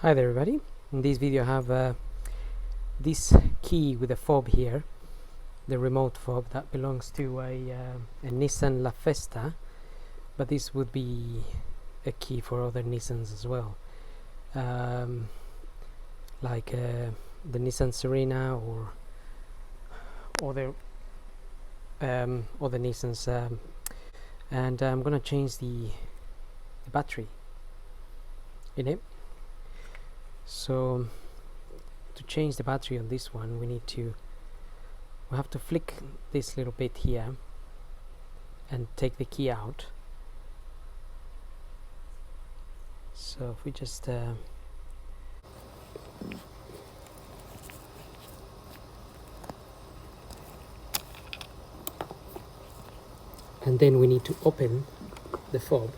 Hi there everybody. In this video I have this key with a fob here, the remote fob that belongs to a Nissan Lafesta, but this would be a key for other Nissans as well, like the Nissan Serena or other Nissans, and I'm gonna change the battery in it. So to change the battery on this one, we have to flick this little bit here and take the key out. So if we just and then we need to open the fob.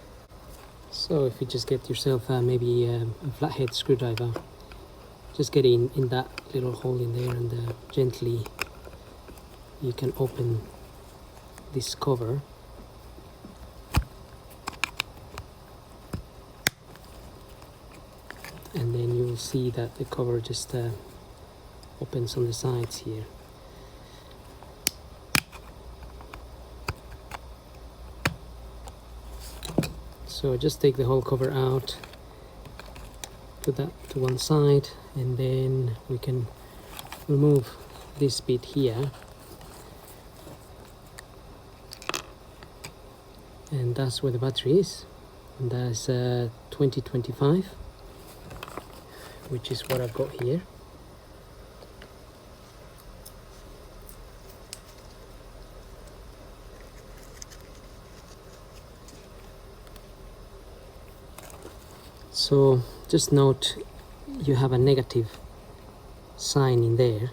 So if you just get yourself maybe a flathead screwdriver, just get in that little hole in there, and gently you can open this cover. And then you will see that the cover just opens on the sides here. So just take the whole cover out, put that to one side, and then we can remove this bit here, and that's where the battery is, and that's 2025, which is what I've got here. So just note you have a negative sign in there,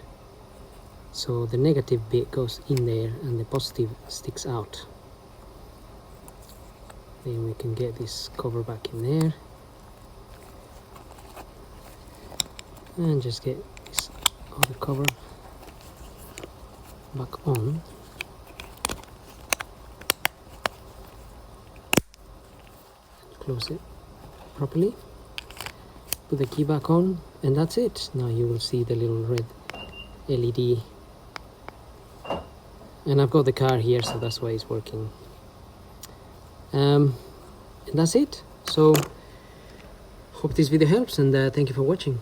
so the negative bit goes in there and the positive sticks out. Then we can get this cover back in there and just get this other cover back on. Close it properly, put the key back on, and that's it. Now you will see the little red LED, and I've got the car here, so that's why it's working. And that's it. So hope this video helps, and thank you for watching.